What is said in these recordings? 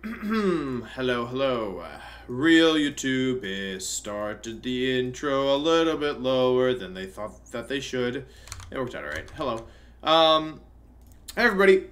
Hello. Real YouTube is started the intro a little bit lower than they thought that they should. It worked out alright. Hello. Hey everybody.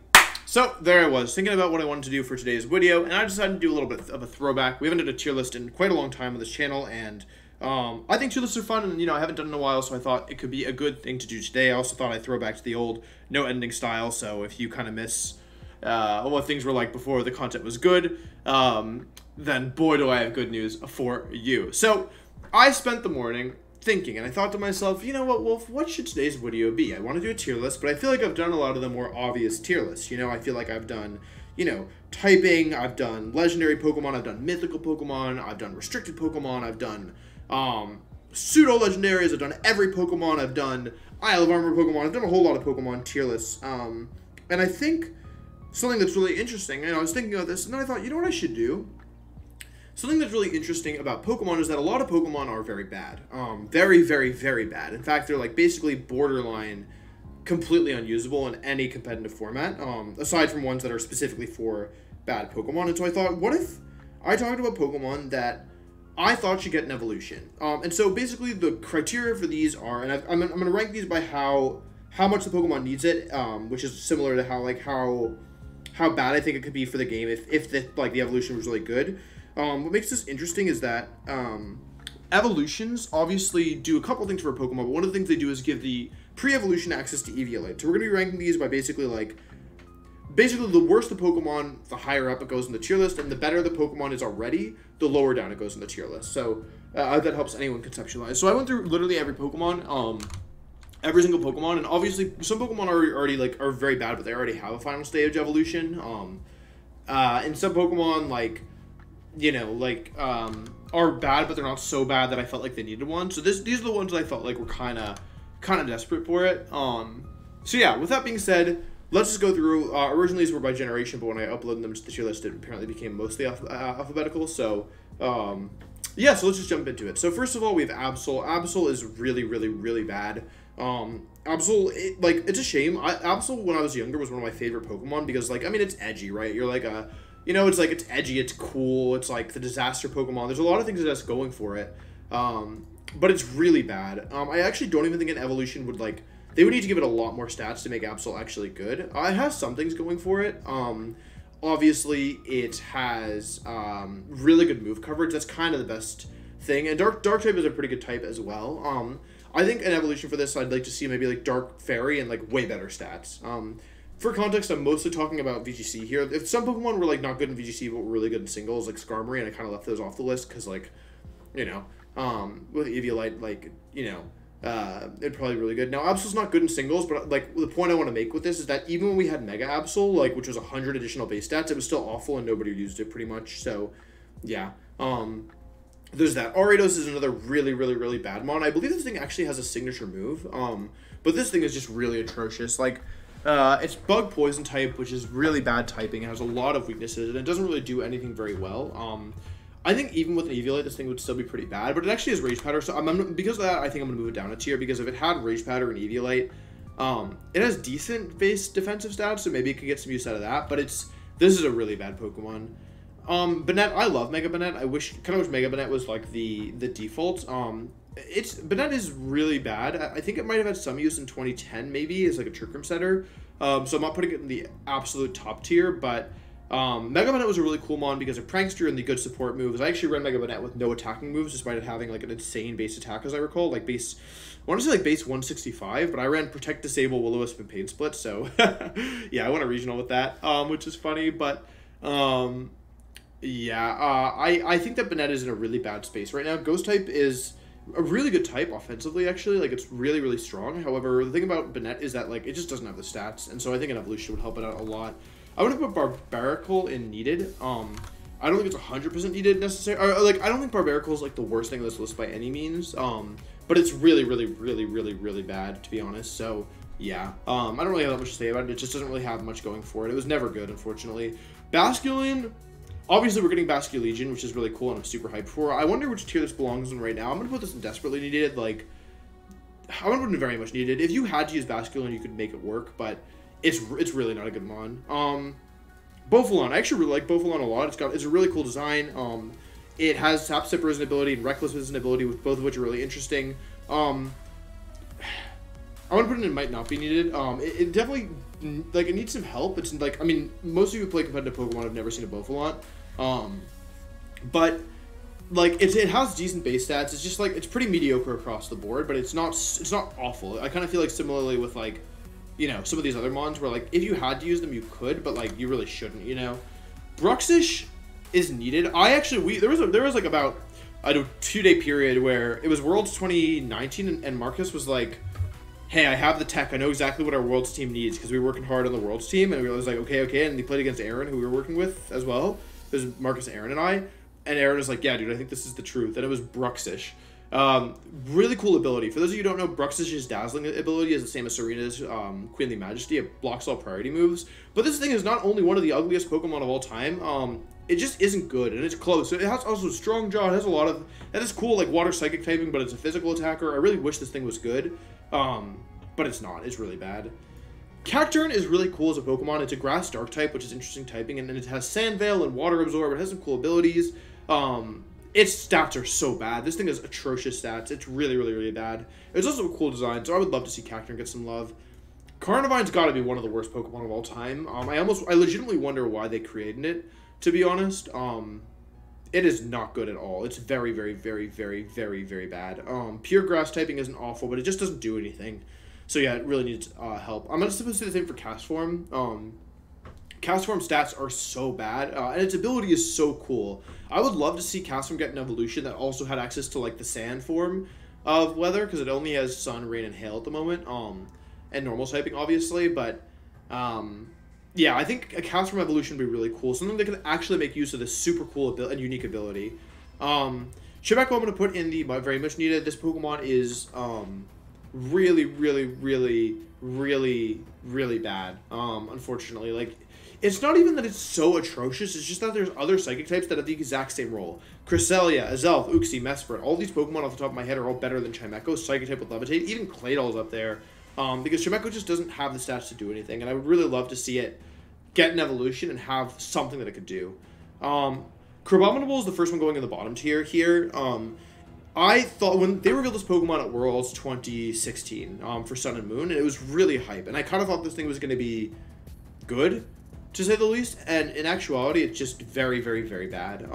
So, there I was, thinking about what I wanted to do for today's video, and I decided to do a little bit of a throwback. We haven't done a tier list in quite a long time on this channel, and I think tier lists are fun, and, I haven't done it in a while, so I thought it could be a good thing to do today. I also thought I'd throw back to the old no-ending style, so if you kind of miss what things were like before the content was good, then boy do I have good news for you. So, I spent the morning thinking, and I thought to myself, you know what, Wolf, what should today's video be? I want to do a tier list, but I feel like I've done a lot of the more obvious tier lists. I feel like I've done, typing, I've done legendary Pokemon, I've done mythical Pokemon, I've done restricted Pokemon, I've done pseudo-legendaries, I've done every Pokemon, I've done Isle of Armor Pokemon, I've done a whole lot of Pokemon tier lists, and I think something that's really interesting, and I was thinking about this, and then I thought, you know what I should do? Something that's really interesting about Pokemon is that a lot of Pokemon are very bad. Very, very, very bad. In fact, they're like basically borderline completely unusable in any competitive format, aside from ones that are specifically for bad Pokemon. And so I thought, what if I talked about Pokemon that I thought should get an evolution? And so basically the criteria for these are, and I'm going to rank these by how much the Pokemon needs it, which is similar to how bad I think it could be for the game if the evolution was really good. What makes this interesting is that evolutions obviously do a couple things for a Pokemon, but one of the things they do is give the pre-evolution access to Eviolite. So we're going to be ranking these by basically the worse the Pokemon, the higher up it goes in the tier list, and the better the Pokemon is already, the lower down it goes in the tier list. So that helps anyone conceptualize. So I went through literally every Pokemon, every single Pokemon, and obviously some Pokemon are very bad, but they already have a final stage evolution. And some Pokemon are bad, but they're not so bad that I felt like they needed one. So these are the ones that I felt like were kind of desperate for it. So yeah, with that being said, let's just go through. Originally these were by generation, but when I uploaded them to the tier list, it apparently became mostly alphabetical. So yeah, so let's just jump into it. So first of all, we have Absol. Absol is really, really, really bad. Absol, it's a shame. Absol, when I was younger, was one of my favorite Pokemon because, it's edgy, right? You're like a... it's edgy, it's cool, it's like the disaster Pokemon. There's a lot of things that's going for it, but it's really bad. I actually don't even think an evolution would, they would need to give it a lot more stats to make Absol actually good. It has some things going for it. Obviously, it has really good move coverage. That's kind of the best thing, and Dark type is a pretty good type as well. I think an evolution for this, I'd like to see maybe, Dark Fairy and, way better stats. For context, I'm mostly talking about VGC here. If some Pokemon were, not good in VGC, but were really good in singles, like Skarmory, and I kind of left those off the list, because, with Eviolite, it'd probably be really good. Now, Absol's not good in singles, but, the point I want to make with this is that even when we had Mega Absol, which was 100 additional base stats, it was still awful, and nobody used it, pretty much, so, yeah. There's that. Ariados is another really, really, really bad mon. I believe this thing actually has a signature move, but this thing is just really atrocious. It's bug poison type, which is really bad typing. It has a lot of weaknesses, and it doesn't really do anything very well. I think even with an Eviolite, this thing would still be pretty bad, but it actually has Rage Powder, so because of that, I think I'm going to move it down a tier, because if it had Rage Powder and Eviolite, it has decent base defensive stats, so maybe it could get some use out of that, but this is a really bad Pokemon. Banette, I love Mega Banette. I wish Mega Banette was, the default. Banette is really bad. I think it might have had some use in 2010, maybe, as, a Trick Room setter. So I'm not putting it in the absolute top tier, but Mega Banette was a really cool mon because of Prankster and the good support moves. I actually ran Mega Banette with no attacking moves, despite it having, an insane base attack, as I recall. I want to say, base 165, but I ran Protect, Disable, Will-O-Wisp, and Pain Split, so, yeah, I went a regional with that, which is funny, but, yeah, I think that Banette is in a really bad space right now. Ghost type is a really good type offensively, actually. It's really, really strong. However, the thing about Banette is that, it just doesn't have the stats, and so I think an evolution would help it out a lot. I want to put Barbaracle in needed. I don't think it's 100% needed necessarily. I don't think Barbaracle is, the worst thing on this list by any means. But it's really, really, really, really, really bad, to be honest. So, yeah. I don't really have that much to say about it. It just doesn't really have much going for it. It was never good, unfortunately. Basculin... Obviously, we're getting Basculegion, which is really cool, and I'm super hyped for. I wonder which tier this belongs in right now. I'm going to put this in desperately needed. I wouldn't put it in very much needed. If you had to use Basculin, you could make it work, but it's really not a good mon. Bouffalant. I actually really like Bouffalant a lot. It's a really cool design. It has Sap Sip Risen ability and Reckless Risen ability, both of which are really interesting. I want to put it in might not be needed. It definitely, like, it needs some help. It's like, I mean, most of you who play competitive Pokemon have never seen a Bouffalant. But like it has decent base stats. It's just like it's pretty mediocre across the board, but it's not awful. I kind of feel like similarly with like, you know, some of these other mons where like if you had to use them you could, but like you really shouldn't, you know. Bruxish is needed. There was like about a 2-day period where it was Worlds 2019 and Marcus was like, hey, I have the tech. I know exactly what our Worlds team needs because we were working hard on the Worlds team, and we was like, okay, and he played against Aaron, who we were working with as well. It was Marcus, Aaron, and I. And Aaron was like, yeah, dude, I think this is the truth. And it was Bruxish. Really cool ability. For those of you who don't know, Bruxish's Dazzling ability is the same as Serena's Queenly Majesty. It blocks all priority moves. But this thing is not only one of the ugliest Pokemon of all time, it just isn't good, and it's close. It has also Strong Jaw. It has a lot of... That is cool, like Water Psychic typing, but it's a physical attacker. I really wish this thing was good, but it's not. It's really bad. Cacturn is really cool as a Pokemon. It's a Grass Dark type, which is interesting typing, and then it has Sand Veil and Water Absorb. It has some cool abilities. Its stats are so bad. This thing has atrocious stats. It's really, really, really bad. It's also a cool design, so I would love to see Cacturn get some love. Carnivine's got to be one of the worst Pokemon of all time. I legitimately wonder why they created it, to be honest. It is not good at all. It's very, very, very, very, very, very bad. Pure Grass typing isn't awful, but it just doesn't do anything. So yeah, it really needs help. I'm not supposed to do the same for Castform. Castform stats are so bad, and its ability is so cool. I would love to see Castform get an evolution that also had access to like the sand form of weather, because it only has sun, rain, and hail at the moment, and normal typing obviously. But yeah, I think a Castform evolution would be really cool. Something that could actually make use of this super cool and unique ability. Chimecho I'm going to put in the very much needed. This Pokemon is really, really, really, really, really bad. Unfortunately, like. It's not even that it's so atrocious, it's just that there's other Psychic types that have the exact same role. Cresselia, Azelf, Uxie, Mesprit, all these Pokemon off the top of my head are all better than Chimecho. Psychic type with Levitate, even Claydol's up there. Because Chimecho just doesn't have the stats to do anything, and I would really love to see it get an evolution and have something that it could do. Kerbonables is the first one going in the bottom tier here. I thought when they revealed this Pokemon at Worlds 2016 for Sun and Moon, and it was really hype, and I kind of thought this thing was going to be good, to say the least, and in actuality, it's just very, very, very bad.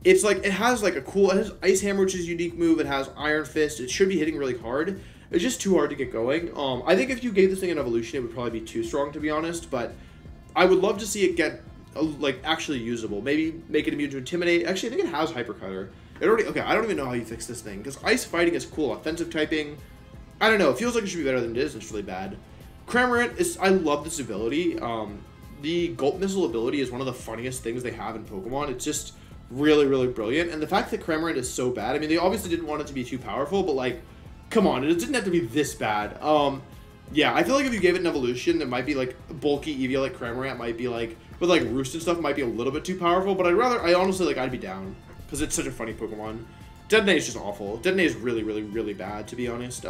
It's like, it has Ice Hammer, which is a unique move, it has Iron Fist, it should be hitting really hard. It's just too hard to get going. I think if you gave this thing an evolution, it would probably be too strong, to be honest, but I would love to see it get, like, actually usable. Maybe make it immune to Intimidate. Actually, I think it has Hyper Cutter. Okay, I don't even know how you fix this thing, because Ice Fighting is cool, offensive typing, I don't know, it feels like it should be better than it is, it's really bad. Cramorant I love this ability. The Gulp Missile ability is one of the funniest things they have in Pokemon. It's just really, really brilliant. And the fact that Cramorant is so bad, I mean, they obviously didn't want it to be too powerful, but, like, come on, it didn't have to be this bad. Yeah, I feel like if you gave it an evolution, it might be, like, bulky Eevee like Cramorant might be, like, with, like, Roost and stuff might be a little bit too powerful, but I honestly, like, I'd be down, because it's such a funny Pokemon. Detonate is just awful. Detonate is really, really, really bad, to be honest.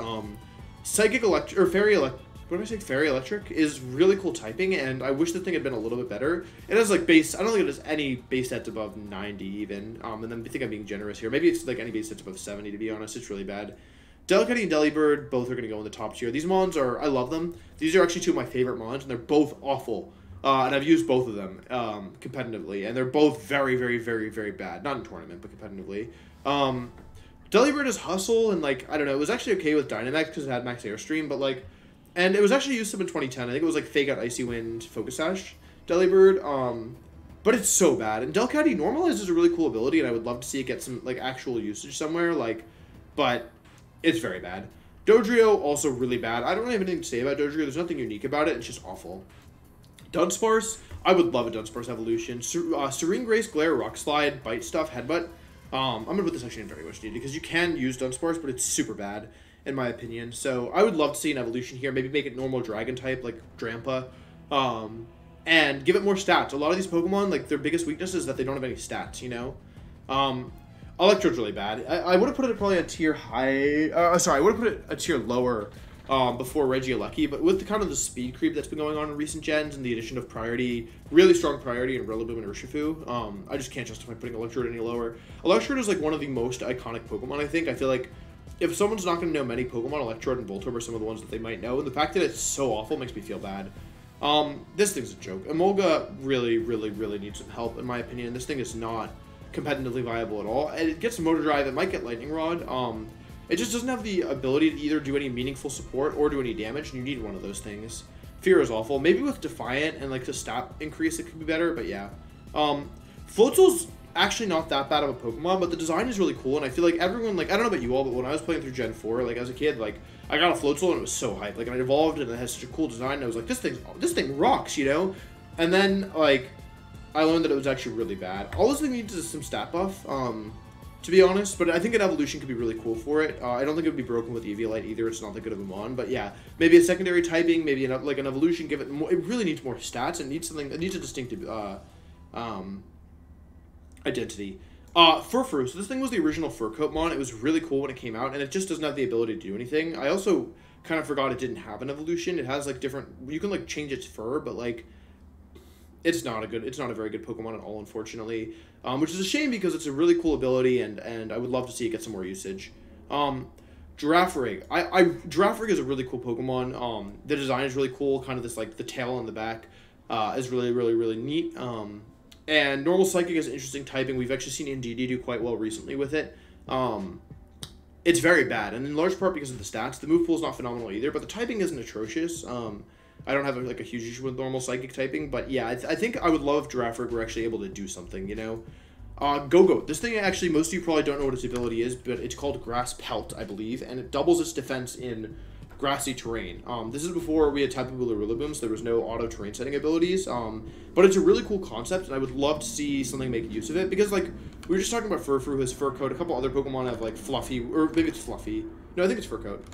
Psychic Electric, or Fairy Electric, what did I say? Fairy Electric is really cool typing, and I wish the thing had been a little bit better. It has, like, base... I don't think it has any base stats above 90, even. And then I think I'm being generous here. Maybe it's, like, any base stats above 70, to be honest. It's really bad. Delcatty and Delibird, both are going to go in the top tier. These mons are... I love them. These are actually two of my favorite mons, and they're both awful. And I've used both of them competitively, and they're both very, very, very, very bad. Not in tournament, but competitively. Delibird is Hustle, and, like, I don't know. It was actually okay with Dynamax because it had Max Airstream, but, like... And it was actually used up in 2010. I think it was like Fake Out Icy Wind, Focus Sash, Delibird. But it's so bad. And Delcatty normalizes a really cool ability, and I would love to see it get some like actual usage somewhere. Like, but it's very bad. Dodrio also really bad. I don't really have anything to say about Dodrio. There's nothing unique about it. It's just awful. Dunsparce, I would love a Dunsparce evolution. Serene Grace, Glare, Rock Slide, Bite Stuff, Headbutt. I'm gonna put this actually in very much needed because you can use Dunsparce, but it's super bad, in my opinion. So I would love to see an evolution here. Maybe make it normal dragon type like Drampa. And give it more stats. A lot of these Pokemon, like, their biggest weakness is that they don't have any stats, you know? Electrode's really bad. I would have put it probably a tier high... sorry, I would have put it a tier lower before Regieleki, but with the kind of the speed creep that's been going on in recent gens and the addition of priority, really strong priority in Rillaboom and Urshifu, I just can't justify putting Electrode any lower. Electrode is like one of the most iconic Pokemon, I think. I feel like if someone's not going to know many Pokemon, Electrode and Voltorb are some of the ones that they might know, and the fact that it's so awful makes me feel bad. This thing's a joke. Emolga really, really, really needs some help, in my opinion. This thing is not competitively viable at all. And it gets Motor Drive, it might get Lightning Rod. It just doesn't have the ability to either do any meaningful support or do any damage, and you need one of those things. Fear is awful. Maybe with Defiant and like the stat increase, it could be better, but yeah. Floatzel's actually not that bad of a Pokemon, but the design is really cool, and I feel like everyone, like, I don't know about you all, but when I was playing through Gen 4, like, as a kid, like, I got a Floatzel, and it was so hyped, like, and it evolved, and it has such a cool design, and I was like, this thing rocks, you know? And then, like, I learned that it was actually really bad. All this thing needs is some stat buff, to be honest, but I think an evolution could be really cool for it. I don't think it would be broken with Eviolite either, it's not that good of a mon, but yeah, maybe a secondary typing, maybe an evolution, give it more, it really needs more stats, and needs something, it needs a distinctive, identity. Furfru. So this thing was the original Fur Coat mon. It was really cool when it came out, and it just doesn't have the ability to do anything. I also kind of forgot it didn't have an evolution. It has like different. You can like change its fur, but like, it's not a very good Pokemon at all, unfortunately. Which is a shame because it's a really cool ability, and I would love to see it get some more usage. Girafarig. Girafarig is a really cool Pokemon. The design is really cool. Kind of this like the tail on the back is really, really, really neat. And Normal Psychic is an interesting typing. We've actually seen Indeedee do quite well recently with it. It's very bad, and in large part because of the stats. The move pool is not phenomenal either, but the typing isn't atrocious. I don't have like a huge issue with Normal Psychic typing, but yeah, I think I would love if Girafarig were actually able to do something, you know? Go-Go. This thing, actually, most of you probably don't know what its ability is, but it's called Grass Pelt, I believe, and it doubles its defense in grassy terrain. This is before we had Tapu Bulu Rillaboom, so there was no auto terrain setting abilities. But it's a really cool concept, and I would love to see something make use of it, because like we were just talking about Furfru, his Fur Coat. A couple other Pokemon have like Fluffy, or maybe it's Fluffy. No, I think it's Fur Coat,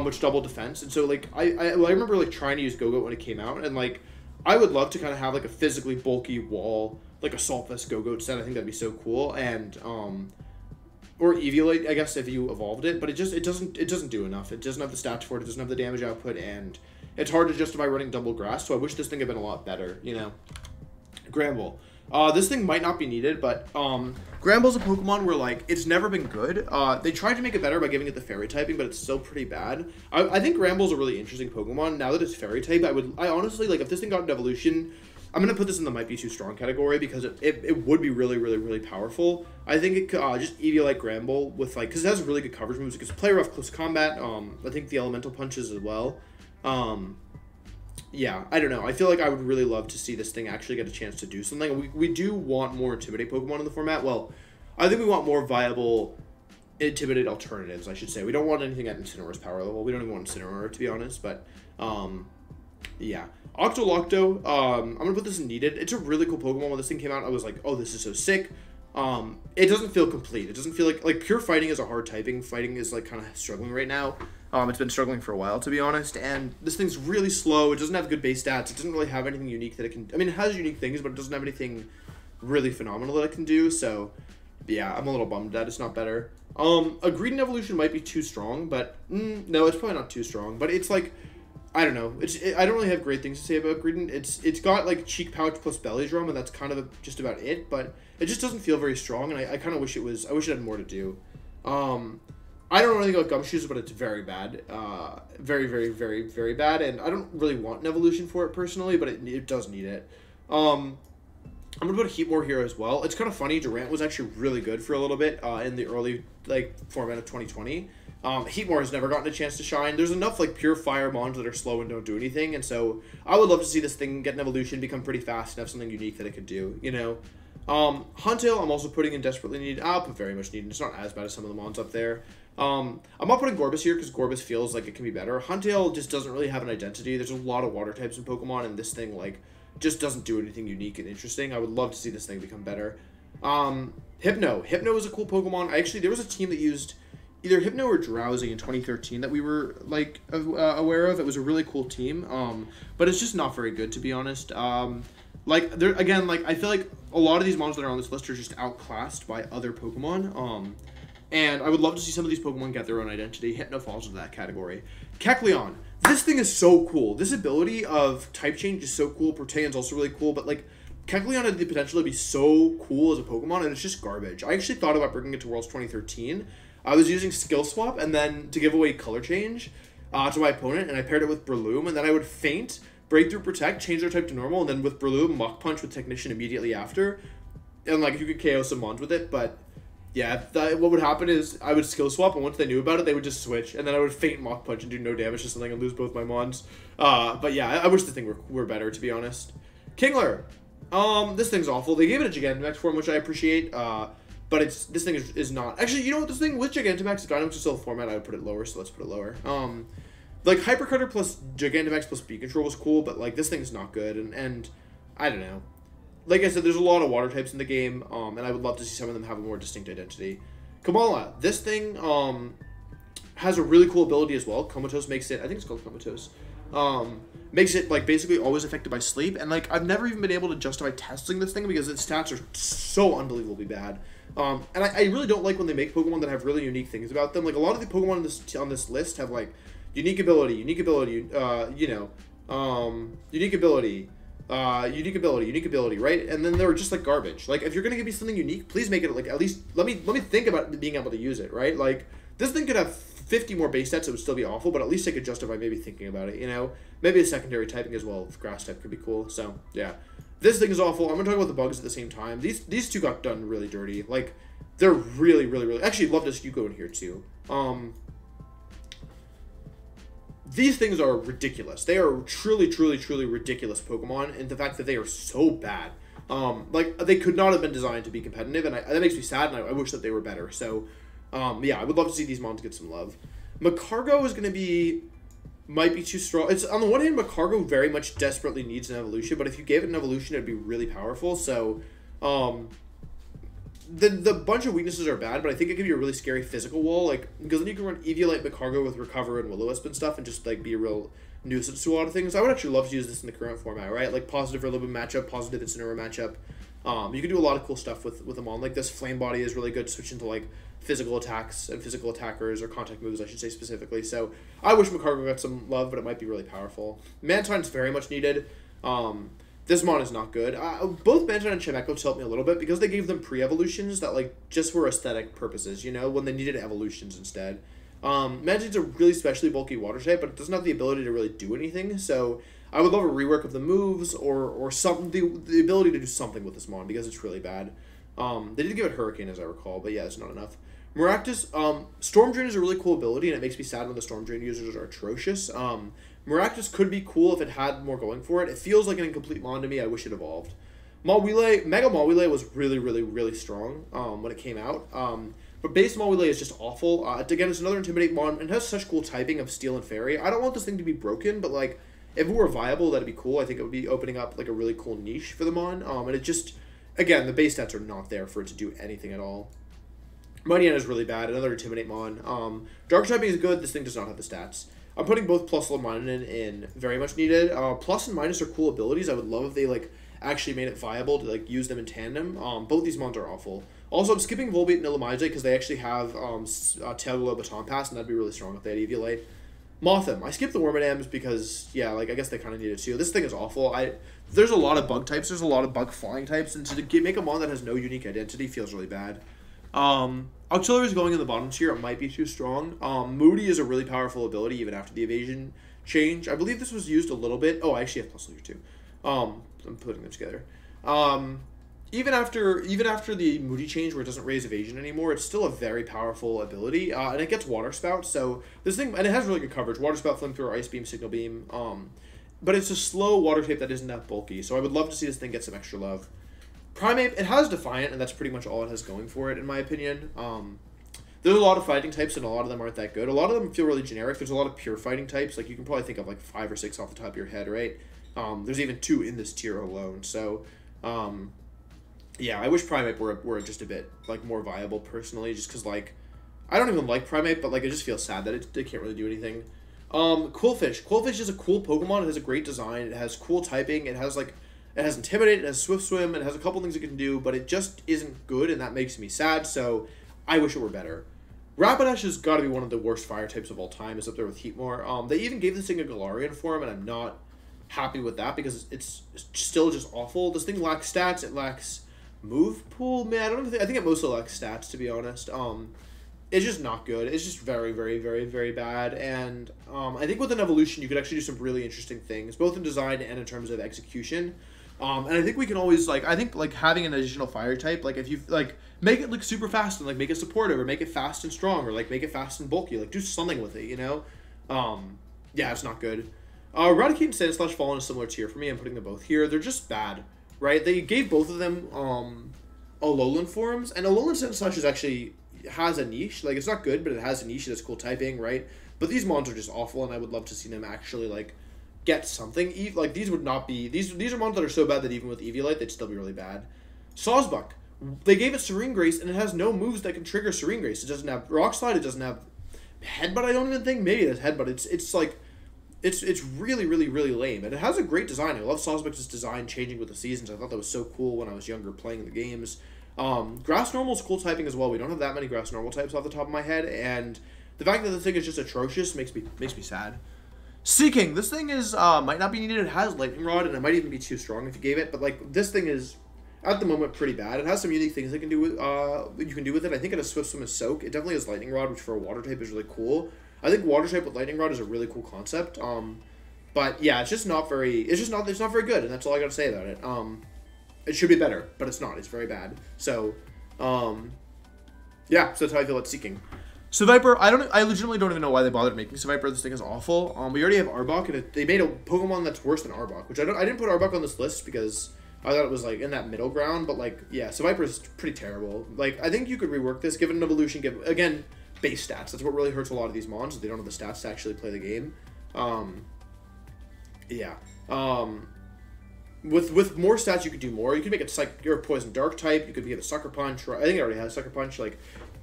which double defense. And so like I remember like trying to use Go-Go when it came out, and like I would love to kind of have like a physically bulky wall, like a Salt Vest Go-Go set. I think that'd be so cool. And or Eviolite, I guess, if you evolved it, but it doesn't do enough. It doesn't have the stats for it. It doesn't have the damage output, and it's hard to justify running double grass. So I wish this thing had been a lot better, you know. Granble. This thing might not be needed, but Gramble's a Pokemon where like it's never been good. They tried to make it better by giving it the Fairy typing, but it's still pretty bad. I think Gramble's a really interesting Pokemon. Now that it's Fairy type, I honestly like if this thing got an evolution. I'm going to put this in the might be too strong category because it would be really, really, really powerful. I think it could just Eviolite Granble with like, because it has really good coverage moves. It can play rough close combat. I think the elemental punches as well. Yeah, I don't know. I feel like I would really love to see this thing actually get a chance to do something. We do want more Intimidate Pokemon in the format. Well, I think we want more viable Intimidate alternatives, I should say. We don't want anything at Incineroar's power level. We don't even want Incineroar, to be honest, but yeah. Octo Locto, I'm going to put this in Needed. It's a really cool Pokemon. When this thing came out, I was like, oh, this is so sick. It doesn't feel complete. It doesn't feel like pure fighting is a hard typing. Fighting is like kind of struggling right now. It's been struggling for a while, to be honest, and this thing's really slow. It doesn't have good base stats. It doesn't really have anything unique that it can... I mean, it has unique things, but it doesn't have anything really phenomenal that it can do, so yeah, I'm a little bummed that it's not better. A Greedent evolution might be too strong, but no, it's probably not too strong, but it's like... I don't know. I don't really have great things to say about Greedent. It's got like Cheek Pouch plus Belly Drum, and that's kind of just about it. But it just doesn't feel very strong, and I kind of wish it was. I wish it had more to do. I don't know anything about Gumshoes, but it's very bad. Very, very, very, very bad. And I don't really want an evolution for it personally, but it does need it. I'm gonna put a Heatmore here as well. It's kind of funny. Durant was actually really good for a little bit in the early format of 2020. Heatmore has never gotten a chance to shine. There's enough like pure fire mons that are slow and don't do anything, and so I would love to see this thing get an evolution, become pretty fast, and have something unique that it could do, you know. Huntail, I'm also putting in desperately needed. I'll put very much needed. It's not as bad as some of the mons up there. I'm not putting Gorbis here because Gorbis feels like it can be better. Huntail just doesn't really have an identity. There's a lot of water types in Pokemon, and this thing like just doesn't do anything unique and interesting. I would love to see this thing become better. Hypno. Hypno is a cool Pokemon. There was a team that used either Hypno or Drowsy in 2013 that we were like aware of. It was a really cool team, but it's just not very good, to be honest. Like there again, like I feel like a lot of these mons that are on this list are just outclassed by other Pokemon. And I would love to see some of these Pokemon get their own identity. Hypno falls into that category. Caclion. This thing is so cool. This ability of type change is so cool. Protean's also really cool, but like Caclion had the potential to be so cool as a Pokemon, and it's just garbage. I actually thought about bringing it to Worlds 2013. I was using Skill Swap and then to give away Color Change to my opponent, and I paired it with Breloom, and then I would Feint, Breakthrough Protect, change their type to normal, and then with Breloom, Mach Punch with Technician immediately after. And like you could KO some mons with it, but yeah, what would happen is I would Skill Swap, and once they knew about it, they would just switch, and then I would Feint Mach Punch and do no damage to something and lose both my mons. But yeah, I wish this thing were better, to be honest. Kingler. This thing's awful. They gave it a Gigantamax form, which I appreciate, but this thing is not. Actually, you know what? This thing with Gigantamax, if Dynamax is still a format, I would put it lower, so let's put it lower. Like, Hypercutter plus Gigantamax plus Speed Control was cool, but, like, this thing is not good, and I don't know. Like I said, there's a lot of water types in the game, and I would love to see some of them have a more distinct identity. Kamala. This thing, has a really cool ability as well. Comatose makes it, I think it's called Comatose, makes it, like, basically always affected by sleep, and, like, I've never even been able to justify testing this thing because its stats are so unbelievably bad. And I really don't like when they make Pokemon that have really unique things about them. Like, a lot of the Pokemon on this list have, like, unique ability, unique ability, right? And then they were just, like, garbage. Like, if you're gonna give me something unique, please make it, like, at least, let me think about being able to use it, right? Like, this thing could have 50 more base stats, it would still be awful, but at least I could justify maybe thinking about it, you know? Maybe a secondary typing as well, if grass type could be cool, so, yeah. This thing is awful. I'm gonna talk about the bugs at the same time. These two got done really dirty. Like, they're really, really, really... Actually, love this Yuko in here, too. These things are ridiculous. They are truly, truly, truly ridiculous Pokemon, and the fact that they are so bad. Like, they could not have been designed to be competitive, and that makes me sad, and I wish that they were better, so... yeah, I would love to see these mons get some love. Macargo is going to be... Might be too strong. It's on the one hand, Macargo very much desperately needs an evolution, but if you gave it an evolution, it'd be really powerful, so... The bunch of weaknesses are bad, but I think it could be a really scary physical wall, like, because then you can run Eviolite Macargo with Recover and Will-O-Wisp and stuff, and just, like, be a real nuisance to a lot of things. I would actually love to use this in the current format, right? Like, positive Rillaboom matchup, positive Incineroar matchup. You can do a lot of cool stuff with them on. Like, this Flame Body is really good to switch into, like, physical attacks and physical attackers, or contact moves, I should say specifically. So, I wish Macargo got some love, but it might be really powerful. Mantine's very much needed. This mon is not good. Both Mantine and Chimecho helped me a little bit because they gave them pre-evolutions that, like, just were aesthetic purposes, you know, when they needed evolutions instead. Mantine's a really specially bulky water type, but it doesn't have the ability to really do anything, so I would love a rework of the moves or something, the ability to do something with this mon because it's really bad. They did give it Hurricane, as I recall, but yeah, it's not enough. Maractus, Storm Drain is a really cool ability, and it makes me sad when the Storm Drain users are atrocious. Maractus could be cool if it had more going for it. It feels like an incomplete mon to me. I wish it evolved. Mawile, Mega Mawile was really, really, really strong when it came out. But base Mawile is just awful. Again, it's another Intimidate mon, and it has such cool typing of Steel and Fairy. I don't want this thing to be broken, but, like, if it were viable, that'd be cool. I think it would be opening up, like, a really cool niche for the mon. And it just, again, the base stats are not there for it to do anything at all. Mighty is really bad. Another Intimidate mon. Dark typing is good. This thing does not have the stats. I'm putting both Plus and Minus in very much needed. Plus and Minus are cool abilities. I would love if they, like, actually made it viable to, like, use them in tandem. Both these mons are awful. Also, I'm skipping Volbeat and Illumise because they actually have Tail Glow Baton Pass, and that'd be really strong if they had Eviolite. Mothim. I skipped the Wormadams because, yeah, like, I guess they kind of need it too. This thing is awful. There's a lot of bug types. There's a lot of bug flying types, and to make a mon that has no unique identity feels really bad. Auxiliary is going in the bottom tier. It might be too strong. Moody is a really powerful ability even after the evasion change. I believe this was used a little bit. Oh, I actually have Plus Leader too. I'm putting them together. Even after the Moody change where it doesn't raise evasion anymore, it's still a very powerful ability. And it gets Water Spout, so this thing, and it has really good coverage. Water Spout, Flamethrower, Ice Beam, Signal Beam. But it's a slow water type that isn't that bulky, so I would love to see this thing get some extra love. Primeape, it has Defiant, and that's pretty much all it has going for it, in my opinion. There's a lot of fighting types, and a lot of them aren't that good. A lot of them feel really generic. There's a lot of pure fighting types. Like, you can probably think of, like, 5 or 6 off the top of your head, right? There's even 2 in this tier alone. So, yeah, I wish Primeape were just a bit, like, more viable, personally, just because, like, I don't even like Primeape, but, like, I just feel sad that it can't really do anything. Quillfish. Quillfish is a cool Pokemon. It has a great design. It has cool typing. It has, like... It has Intimidate, it has Swift Swim, it has a couple things it can do, but it just isn't good, and that makes me sad, so I wish it were better. Rapidash has got to be one of the worst fire types of all time. It's up there with Heatmore. They even gave this thing a Galarian form, and I'm not happy with that because it's still just awful. This thing lacks stats. It lacks move pool. Man, I think it mostly lacks stats, to be honest. It's just not good. It's just very, very, very, very bad. And I think with an evolution, you could actually do some really interesting things, both in design and in terms of execution. And I think we can always, like, I think, like, having an additional fire type, like, if you, like, make it, like, super fast and, like, make it supportive, or make it fast and strong, or, like, make it fast and bulky, like, do something with it, you know? Yeah, it's not good. Raticate and Sandslash fall in a similar tier for me. I'm putting them both here. They're just bad, right? They gave both of them, Alolan forms, and Alolan Sandslash is actually, has a niche. Like, it's not good, but it has a niche that's cool typing, right? But these mons are just awful, and I would love to see them actually, like, get something. Like, these would not be... These are mons that are so bad that even with Eviolite, they'd still be really bad. Sawsbuck. They gave it Serene Grace, and it has no moves that can trigger Serene Grace. It doesn't have Rock Slide. It doesn't have Headbutt, I don't even think. Maybe it has Headbutt. It's like... It's really, really, really lame. And it has a great design. I love Sawsbuck's design changing with the seasons. I thought that was so cool when I was younger playing the games. Grass Normal's cool typing as well. We don't have that many Grass Normal types off the top of my head, and the fact that the thing is just atrocious makes me sad. Seeking. This thing is might not be needed. It has Lightning Rod, and it might even be too strong if you gave it. But like this thing is at the moment pretty bad. It has some unique things it can do with you can do with it. I think it has Swift Swim and Soak. It definitely has Lightning Rod, which for a water type is really cool. I think water type with Lightning Rod is a really cool concept. But yeah, it's just not very. It's not very good, and that's all I got to say about it. It should be better, but it's not. It's very bad. So, yeah. So that's how I feel about Seeking. Seviper, I legitimately don't even know why they bothered making Seviper. This thing is awful. We already have Arbok, and they made a Pokemon that's worse than Arbok, which I didn't put Arbok on this list because I thought it was like in that middle ground. But like, yeah, Seviper is pretty terrible. Like, I think you could rework this, give it an evolution, give again base stats. That's what really hurts a lot of these mons. They don't have the stats to actually play the game. Yeah. With more stats, you could do more. You could make it you're a Poison Dark type. You could give it Sucker Punch. I think it already has Sucker Punch. Like,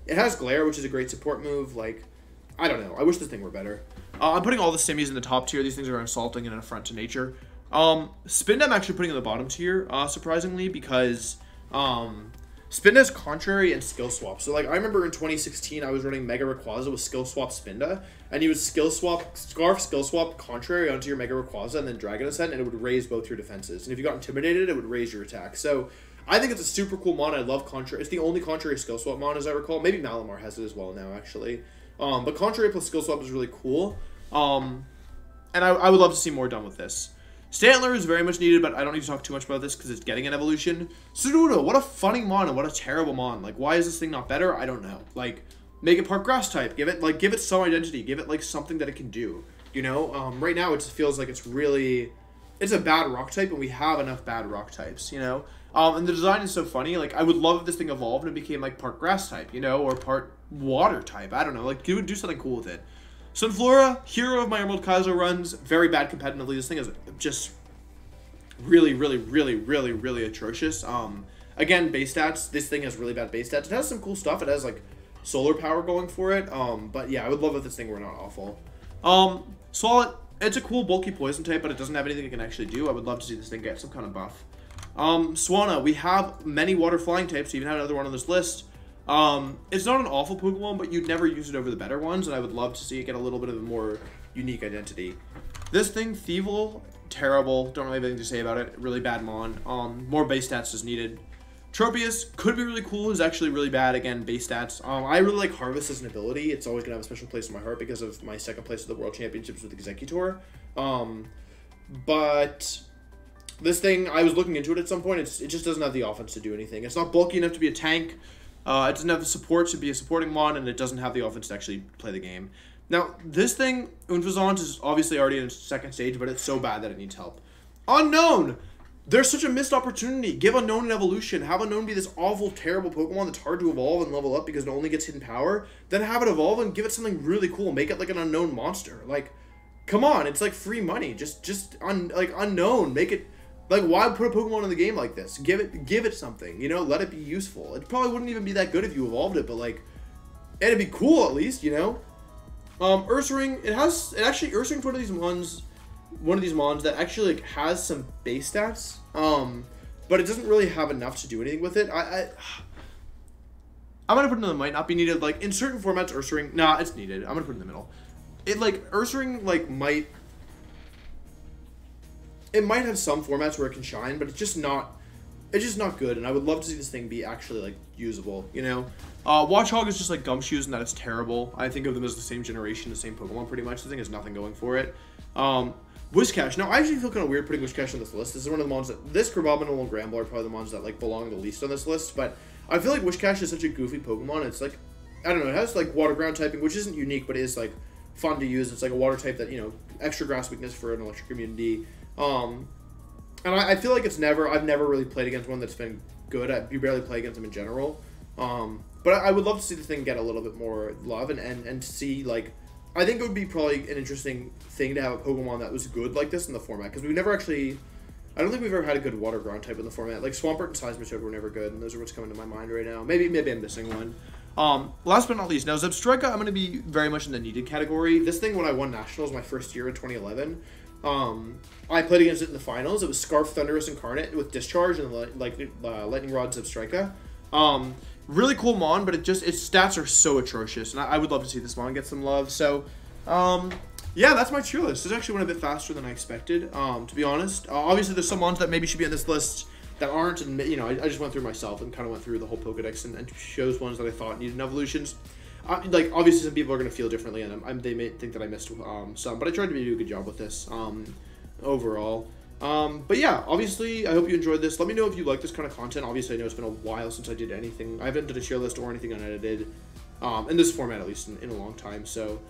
it has Glare, which is a great support move. Like, I don't know. I wish this thing were better. I'm putting all the Simmies in the top tier. These things are insulting and an affront to nature. Spinda I'm actually putting in the bottom tier, surprisingly, because Spinda is Contrary and Skill Swap. So, like, I remember in 2016, I was running Mega Rayquaza with Skill Swap Spinda, and you would Scarf Skill Swap Contrary onto your Mega Rayquaza and then Dragon Ascent, and it would raise both your defenses. And if you got Intimidated, it would raise your attack. So, I think it's a super cool mon. I love Contrary. It's the only Contrary Skill Swap mon, as I recall. Maybe Malamar has it as well now, actually. But Contrary plus Skill Swap is really cool. And I would love to see more done with this. Stantler is very much needed, but I don't need to talk too much about this because it's getting an evolution. Sudowoodo, what a funny mon and what a terrible mon. Like, why is this thing not better? I don't know. Like, make it part grass type. Give it some identity. Give it, like, something that it can do. You know? Right now, it just feels like it's a bad rock type, and we have enough bad rock types, you know? And the design is so funny. Like, I would love if this thing evolved and it became, like, part grass type, you know? Or part water type. I don't know. Like, do something cool with it. Sunflora, hero of my Emerald Kaizo runs, very bad competitively. This thing is just really, really, really, really, really atrocious. Again, base stats. This thing has really bad base stats. It has some cool stuff. It has, like, solar power going for it. But yeah, I would love if this thing were not awful. Swalot, it's a cool bulky poison type, but it doesn't have anything it can actually do. I would love to see this thing get some kind of buff. Swanna, we have many water flying types. We even have another one on this list. It's not an awful Pokemon, but you'd never use it over the better ones, and I would love to see it get a little bit of a more unique identity. This thing, Thievul, terrible. Don't really have anything to say about it. Really bad mon. More base stats is needed. Tropius could be really cool. Is actually really bad. Again, base stats. I really like Harvest as an ability. It's always gonna have a special place in my heart because of my second place at the World Championships with Executor. But this thing, I was looking into it at some point. It just doesn't have the offense to do anything. It's not bulky enough to be a tank. It doesn't have the support to be a supporting mon, and it doesn't have the offense to actually play the game. Now, this thing, Unfazant, is obviously already in its second stage, but it's so bad that it needs help. Unknown! There's such a missed opportunity. Give Unknown an evolution. Have Unknown be this awful, terrible Pokemon that's hard to evolve and level up because it only gets hidden power. Then have it evolve and give it something really cool. Make it like an Unknown monster. Like, come on. It's like free money. Like, Unknown. Make it... Like, why put a Pokemon in the game like this? Give it something, you know? Let it be useful. It probably wouldn't even be that good if you evolved it, but, like, it'd be cool at least, you know? Ursaring, Ursaring's one of these mons that actually, like, has some base stats, but it doesn't really have enough to do anything with it. I'm going to put it in the might not be needed. Like, in certain formats, Ursaring, nah, it's needed. I'm going to put it in the middle. It, like, Ursaring, like, might... It might have some formats where it can shine, but it's just not good, and I would love to see this thing be actually, like, usable, you know? Watchog is just like Gumshoes in that it's terrible. I think of them as the same generation, the same Pokemon pretty much. The thing has nothing going for it. Whiscash. Now, I actually feel kind of weird putting Whiscash on this list. This is one of the mons that... This, Kerbonables, and Granble are probably the mons that, like, belong the least on this list, but I feel like Whiscash is such a goofy Pokemon. It's, like, I don't know, it has, like, water ground typing, which isn't unique, but is, like, fun to use. It's, like, a water type that, you know, extra grass weakness for an electric immunity. And I feel like I've never really played against one that's been good. You barely play against them in general. But I would love to see the thing get a little bit more love and see, like, I think it would be probably an interesting thing to have a Pokemon that was good like this in the format, because we've never actually, I don't think we've ever had a good water ground type in the format. Like, Swampert and Seismitoad were never good, and those are what's coming to my mind right now. Maybe I'm missing one. Last but not least, now Zebstrika, I'm going to be very much in the needed category. This thing, when I won Nationals my first year in 2011, I played against it in the finals. It was Scarf Thunderous Incarnate with Discharge and Lightning Rod Zebstrika. Really cool mon, but its stats are so atrocious, and I would love to see this mon get some love. So, yeah, that's my tier list. This actually went a bit faster than I expected, to be honest. Obviously, there's some mons that maybe should be on this list that aren't, and, you know, I just went through myself and kind of went through the whole Pokedex and chose ones that I thought needed evolutions. Like, obviously, some people are going to feel differently, and they may think that I missed some, but I tried to do a good job with this overall. But yeah, obviously, I hope you enjoyed this. Let me know if you like this kind of content. Obviously, I know it's been a while since I did anything. I haven't done a tier list or anything unedited, in this format at least, in a long time. So,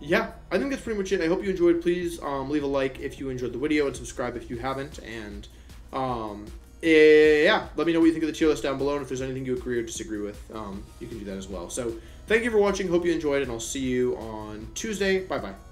yeah, I think that's pretty much it. I hope you enjoyed. Please leave a like if you enjoyed the video and subscribe if you haven't. And yeah, let me know what you think of the tier list down below. And if there's anything you agree or disagree with, you can do that as well. So, thank you for watching. Hope you enjoyed, and I'll see you on Tuesday. Bye-bye.